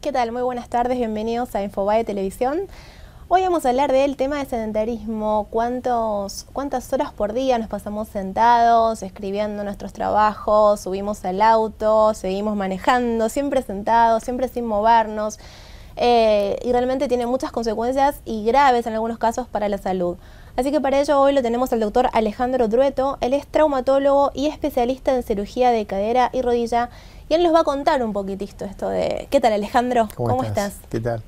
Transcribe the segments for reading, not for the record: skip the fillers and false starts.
¿Qué tal? Muy buenas tardes, bienvenidos a Infobae Televisión. Hoy vamos a hablar del tema de sedentarismo, cuántas horas por día nos pasamos sentados, escribiendo nuestros trabajos, subimos al auto, seguimos manejando, siempre sentados, siempre sin movernos, y realmente tiene muchas consecuencias y graves en algunos casos para la salud. Así que para ello hoy lo tenemos al doctor Alejandro Drueto. Él es traumatólogo y especialista en cirugía de cadera y rodilla, y él nos va a contar un poquitito esto de... ¿Qué tal, Alejandro? ¿Cómo estás? ¿Qué tal?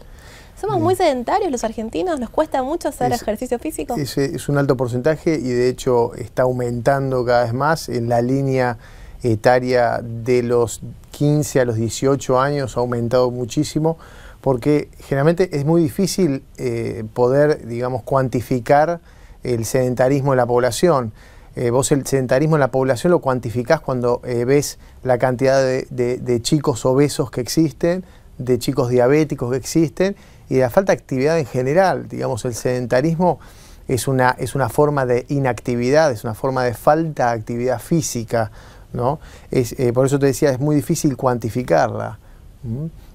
Somos muy sedentarios los argentinos, nos cuesta mucho hacer ejercicio físico. Es un alto porcentaje y de hecho está aumentando cada vez más. En la línea etaria de los 15 a los 18 años ha aumentado muchísimo, porque generalmente es muy difícil poder, digamos, cuantificar el sedentarismo en la población. Vos el sedentarismo en la población lo cuantificás cuando ves la cantidad de chicos obesos que existen, de chicos diabéticos que existen, y de la falta de actividad en general. Digamos, el sedentarismo es una forma de inactividad, es una forma de falta de actividad física, ¿no? Por eso te decía, es muy difícil cuantificarla.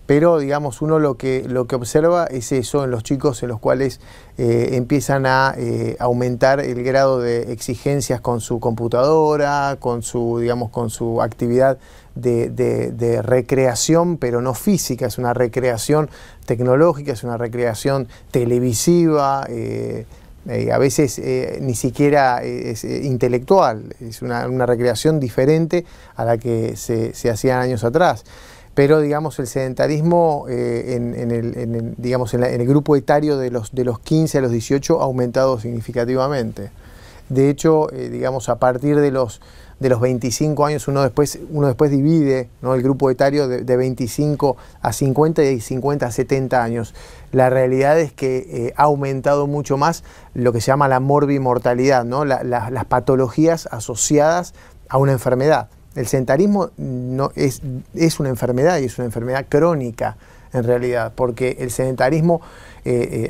Pero, digamos, uno lo que observa es eso en los chicos en los cuales empiezan a aumentar el grado de exigencias con su computadora, con su actividad de recreación, pero no física, es una recreación tecnológica, es una recreación televisiva, a veces ni siquiera es intelectual, es una recreación diferente a la que se hacían años atrás. Pero, digamos, el sedentarismo en el grupo etario de los 15 a los 18 ha aumentado significativamente. De hecho, digamos, a partir de los 25 años uno después divide, ¿no?, el grupo etario de 25 a 50 y de 50 a 70 años. La realidad es que ha aumentado mucho más lo que se llama la morbimortalidad, ¿no?, las patologías asociadas a una enfermedad. El sedentarismo no es una enfermedad, y es una enfermedad crónica en realidad, porque el sedentarismo,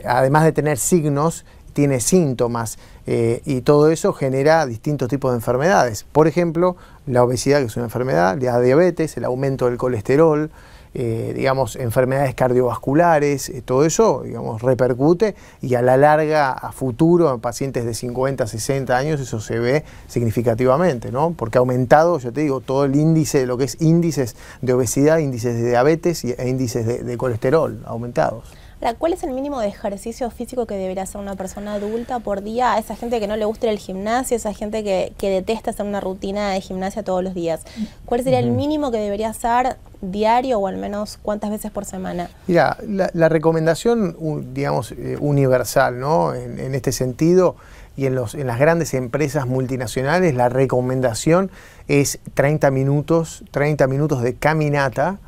además de tener signos, tiene síntomas, y todo eso genera distintos tipos de enfermedades. Por ejemplo, la obesidad, que es una enfermedad, la diabetes, el aumento del colesterol, digamos, enfermedades cardiovasculares, todo eso, digamos, repercute, y a la larga, a futuro, en pacientes de 50, 60 años, eso se ve significativamente, ¿no? Porque ha aumentado, yo te digo, todo el índice, lo que es índices de obesidad, índices de diabetes e índices de colesterol aumentados. Ahora, ¿cuál es el mínimo de ejercicio físico que debería hacer una persona adulta por día? A esa gente que no le gusta ir al gimnasio, esa gente que detesta hacer una rutina de gimnasia todos los días. ¿Cuál sería el mínimo que debería hacer diario, o al menos cuántas veces por semana? Mira, la recomendación, digamos, universal, ¿no?, en este sentido, y en las grandes empresas multinacionales, la recomendación es 30 minutos de caminata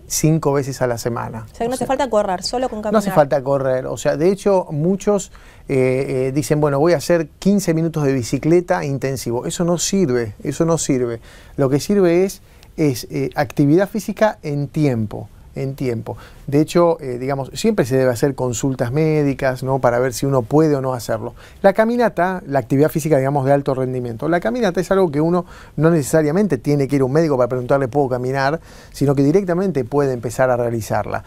5 veces a la semana. O sea, que no hace falta correr, solo con caminar. No hace falta correr. O sea, de hecho, muchos dicen, bueno, voy a hacer 15 minutos de bicicleta intensivo. Eso no sirve, eso no sirve. Lo que sirve es actividad física en tiempo. De hecho, digamos, siempre se debe hacer consultas médicas, ¿no?, para ver si uno puede o no hacerlo. La caminata, la actividad física, digamos, de alto rendimiento, la caminata es algo que uno no necesariamente tiene que ir a un médico para preguntarle, ¿puedo caminar?, sino que directamente puede empezar a realizarla.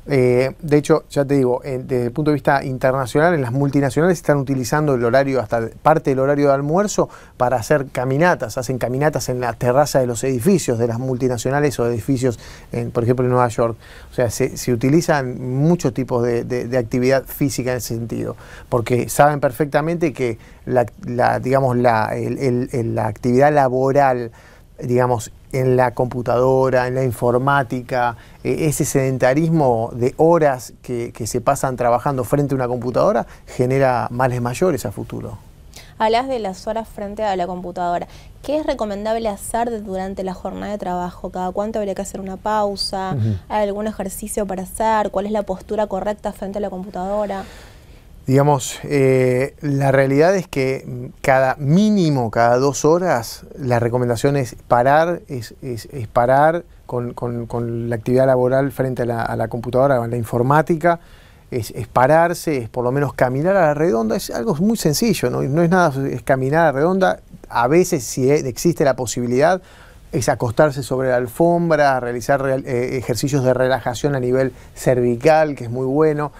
De hecho, ya te digo, desde el punto de vista internacional, en las multinacionales están utilizando el horario, hasta parte del horario de almuerzo, para hacer caminatas. Hacen caminatas en la terraza de los edificios de las multinacionales o edificios, por ejemplo, en Nueva York. O sea, se utilizan muchos tipos de actividad física en ese sentido, porque saben perfectamente que la actividad laboral, digamos, en la computadora, en la informática, ese sedentarismo de horas que se pasan trabajando frente a una computadora genera males mayores a futuro. Hablas de las horas frente a la computadora. ¿Qué es recomendable hacer durante la jornada de trabajo? ¿Cada cuánto habría que hacer una pausa? ¿Hay algún ejercicio para hacer? ¿Cuál es la postura correcta frente a la computadora? Digamos, la realidad es que cada 2 horas la recomendación es parar, es parar con la actividad laboral frente a la computadora o a la informática, es pararse, es por lo menos caminar a la redonda. Es algo muy sencillo, no es nada, es caminar a la redonda. A veces, si existe la posibilidad, es acostarse sobre la alfombra, realizar ejercicios de relajación a nivel cervical, que es muy bueno.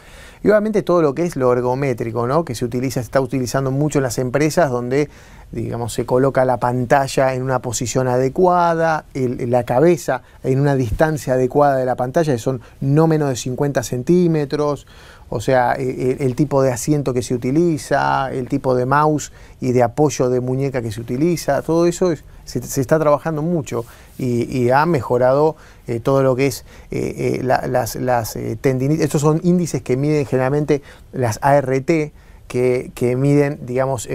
Y obviamente todo lo que es lo ergométrico, ¿no? Que se está utilizando mucho en las empresas donde, digamos, se coloca la pantalla en una posición adecuada, la cabeza en una distancia adecuada de la pantalla, que son no menos de 50 centímetros, o sea, el tipo de asiento que se utiliza, el tipo de mouse y de apoyo de muñeca que se utiliza, todo eso se está trabajando mucho y ha mejorado todo lo que es las tendinitis. Estos son índices que miden generalmente las ART, que miden, digamos,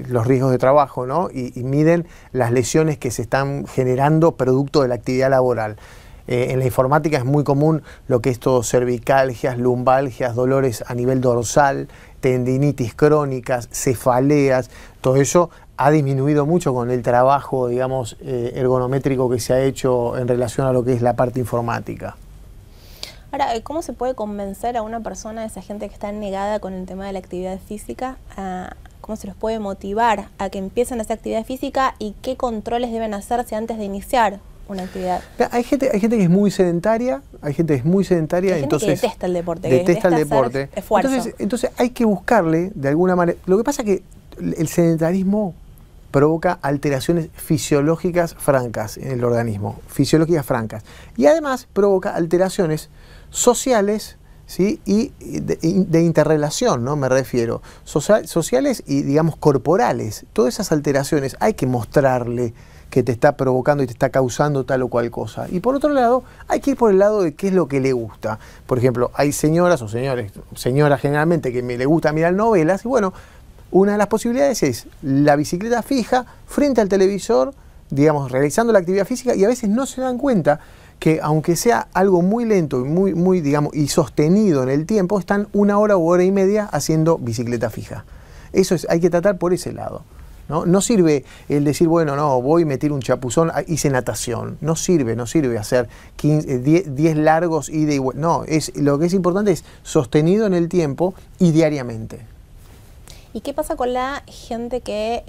los riesgos de trabajo, ¿no? Y miden las lesiones que se están generando producto de la actividad laboral. En la informática es muy común lo que es todo cervicalgias, lumbalgias, dolores a nivel dorsal, tendinitis crónicas, cefaleas, todo eso ha disminuido mucho con el trabajo, digamos, ergonométrico que se ha hecho en relación a lo que es la parte informática. Ahora, ¿cómo se puede convencer a una persona, a esa gente que está negada con el tema de la actividad física, cómo se los puede motivar a que empiecen a hacer actividad física y qué controles deben hacerse antes de iniciar una actividad? Hay gente que es muy sedentaria, hay gente que detesta el deporte, detesta el deporte. Esfuerzo. Entonces hay que buscarle de alguna manera. Lo que pasa es que el sedentarismo provoca alteraciones fisiológicas francas en el organismo, fisiológicas francas, y además provoca alteraciones sociales, ¿sí? Y de interrelación, ¿no? Me refiero, sociales y, digamos, corporales. Todas esas alteraciones hay que mostrarle que te está provocando y te está causando tal o cual cosa. Y por otro lado, hay que ir por el lado de qué es lo que le gusta. Por ejemplo, hay señoras o señores, señoras generalmente que le gusta mirar novelas, y bueno, una de las posibilidades es la bicicleta fija frente al televisor, digamos, realizando la actividad física, y a veces no se dan cuenta que aunque sea algo muy lento y muy, digamos, y sostenido en el tiempo, están 1 hora u hora y media haciendo bicicleta fija. Eso hay que tratar por ese lado. No sirve el decir, bueno, no, voy a meter un chapuzón, hice natación. No sirve hacer 10 largos ida y vuelta. No, lo que es importante es sostenido en el tiempo y diariamente. ¿Y qué pasa con la gente que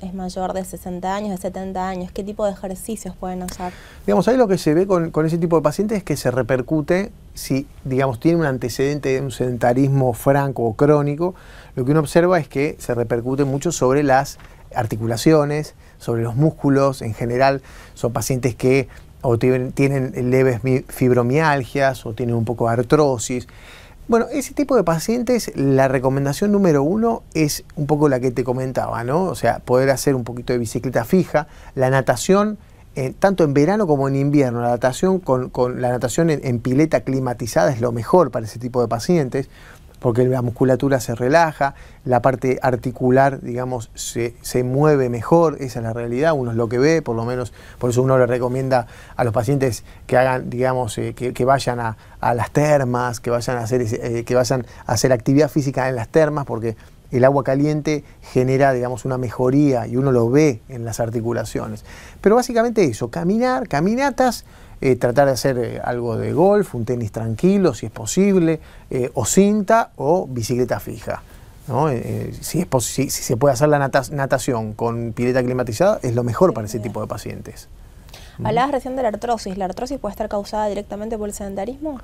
es mayor de 60 años, de 70 años? ¿Qué tipo de ejercicios pueden hacer? Digamos, ahí lo que se ve con ese tipo de pacientes es que se repercute, si, digamos, tiene un antecedente de un sedentarismo franco o crónico, lo que uno observa es que se repercute mucho sobre las articulaciones, sobre los músculos en general. Son pacientes que o tienen leves fibromialgias o tienen un poco de artrosis. Bueno, ese tipo de pacientes, la recomendación número 1 es un poco la que te comentaba, ¿no? O sea, poder hacer un poquito de bicicleta fija, la natación, tanto en verano como en invierno. La natación la natación en pileta climatizada es lo mejor para ese tipo de pacientes, porque la musculatura se relaja, la parte articular, digamos, se mueve mejor, esa es la realidad, uno es lo que ve, por lo menos, por eso uno le recomienda a los pacientes que hagan, digamos, que vayan a las termas, que vayan a hacer actividad física en las termas, porque el agua caliente genera, digamos, una mejoría y uno lo ve en las articulaciones. Pero básicamente eso, caminar, caminatas, tratar de hacer algo de golf, un tenis tranquilo si es posible, o cinta o bicicleta fija, ¿no? Si se puede hacer la natación con pileta climatizada, es lo mejor para ese tipo de pacientes. Hablabas recién de la artrosis. ¿La artrosis puede estar causada directamente por el sedentarismo?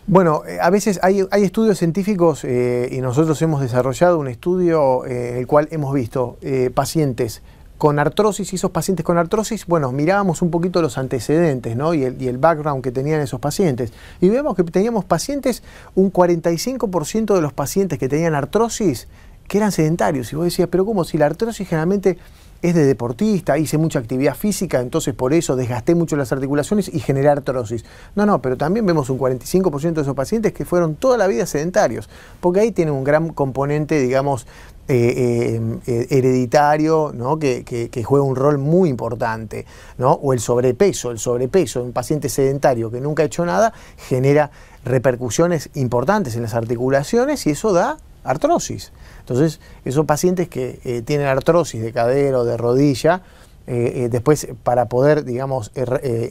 Bueno, a veces hay estudios científicos y nosotros hemos desarrollado un estudio en el cual hemos visto pacientes con artrosis, y esos pacientes con artrosis, bueno, mirábamos un poquito los antecedentes, ¿no? y el background que tenían esos pacientes, y vemos que teníamos pacientes, un 45% de los pacientes que tenían artrosis, que eran sedentarios, y vos decías, pero ¿cómo? Si la artrosis generalmente es de deportista, hice mucha actividad física, entonces por eso desgasté mucho las articulaciones y generé artrosis. No, pero también vemos un 45% de esos pacientes que fueron toda la vida sedentarios, porque ahí tiene un gran componente, digamos, hereditario, ¿no? que juega un rol muy importante, ¿no? O el sobrepeso un paciente sedentario que nunca ha hecho nada genera repercusiones importantes en las articulaciones y eso da artrosis. Entonces, esos pacientes que tienen artrosis de cadera o de rodilla, después para poder, digamos,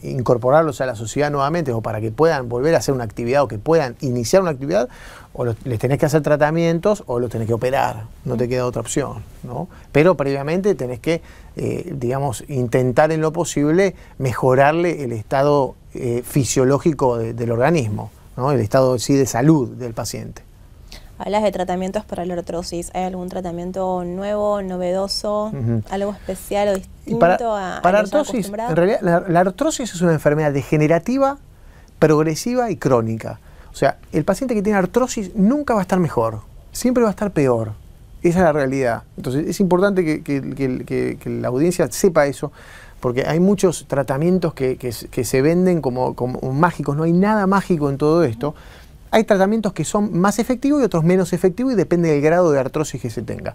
incorporarlos a la sociedad nuevamente o para que puedan volver a hacer una actividad o que puedan iniciar una actividad, o les tenés que hacer tratamientos o los tenés que operar, no te queda otra opción, ¿no? Pero previamente tenés que, digamos, intentar en lo posible mejorarle el estado fisiológico del organismo, ¿no? El estado sí de salud del paciente. Hablas de tratamientos para la artrosis. ¿Hay algún tratamiento nuevo, novedoso, algo especial o distinto para artrosis? En realidad, la artrosis es una enfermedad degenerativa, progresiva y crónica. O sea, el paciente que tiene artrosis nunca va a estar mejor, siempre va a estar peor. Esa es la realidad. Entonces, es importante que la audiencia sepa eso, porque hay muchos tratamientos que se venden como mágicos. No hay nada mágico en todo esto. Hay tratamientos que son más efectivos y otros menos efectivos y depende del grado de artrosis que se tenga.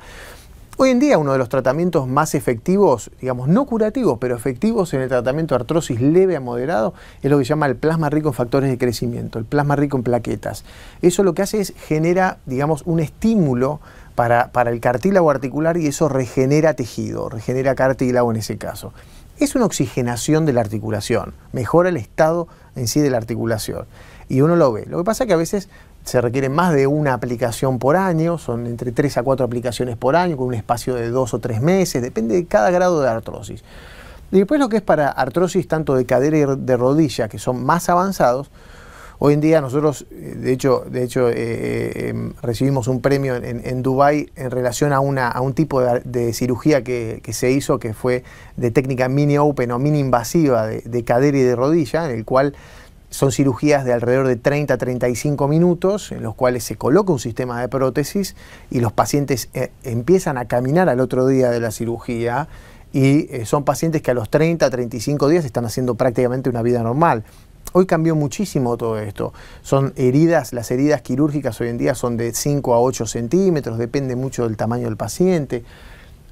Hoy en día uno de los tratamientos más efectivos, digamos no curativos, pero efectivos en el tratamiento de artrosis leve a moderado, es lo que se llama el plasma rico en factores de crecimiento, el plasma rico en plaquetas. Eso lo que hace es genera, digamos, un estímulo para el cartílago articular y eso regenera tejido, regenera cartílago en ese caso. Es una oxigenación de la articulación, mejora el estado en sí de la articulación. Y uno lo ve. Lo que pasa es que a veces se requiere más de una aplicación por año, son entre 3 a 4 aplicaciones por año, con un espacio de 2 o 3 meses, depende de cada grado de artrosis. Y después lo que es para artrosis tanto de cadera y de rodilla, que son más avanzados, hoy en día nosotros, de hecho recibimos un premio en Dubái en relación a un tipo de cirugía que se hizo, que fue de técnica mini open o mini invasiva de cadera y de rodilla, en el cual son cirugías de alrededor de 30 a 35 minutos, en los cuales se coloca un sistema de prótesis y los pacientes empiezan a caminar al otro día de la cirugía y son pacientes que a los 30 a 35 días están haciendo prácticamente una vida normal. Hoy cambió muchísimo todo esto. Son heridas, las heridas quirúrgicas hoy en día son de 5 a 8 centímetros, depende mucho del tamaño del paciente,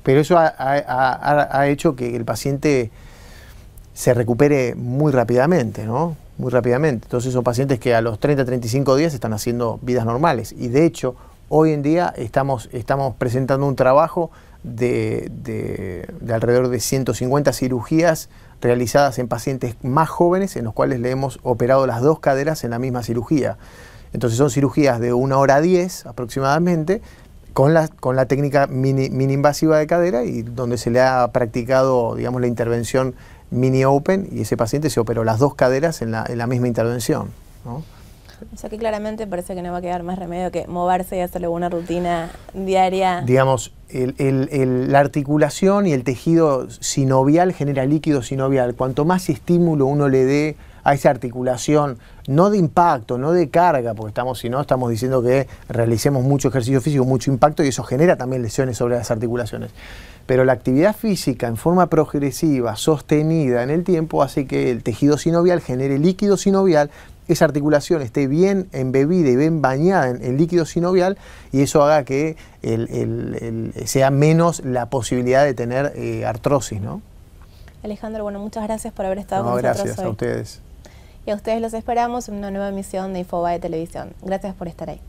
pero eso ha hecho que el paciente se recupere muy rápidamente, ¿no? Muy rápidamente. Entonces son pacientes que a los 30 a 35 días están haciendo vidas normales. Y de hecho, hoy en día estamos presentando un trabajo de alrededor de 150 cirugías realizadas en pacientes más jóvenes, en los cuales le hemos operado las dos caderas en la misma cirugía. Entonces son cirugías de 1 hora 10 aproximadamente, con la técnica mini invasiva de cadera y donde se le ha practicado, digamos, la intervención mini open y ese paciente se operó las dos caderas en la misma intervención, ¿no? O sea que claramente parece que no va a quedar más remedio que moverse y hacerle una rutina diaria. Digamos, la articulación y el tejido sinovial genera líquido sinovial. Cuanto más estímulo uno le dé a esa articulación, no de impacto, no de carga, porque si no estamos diciendo que realicemos mucho ejercicio físico, mucho impacto y eso genera también lesiones sobre las articulaciones. Pero la actividad física en forma progresiva, sostenida en el tiempo, hace que el tejido sinovial genere líquido sinovial, esa articulación esté bien embebida y bien bañada en líquido sinovial y eso haga que sea menos la posibilidad de tener artrosis, ¿no? Alejandro, bueno, muchas gracias por haber estado con nosotros gracias hoy. a ustedes. Y a ustedes los esperamos en una nueva emisión de Infobae Televisión. Gracias por estar ahí.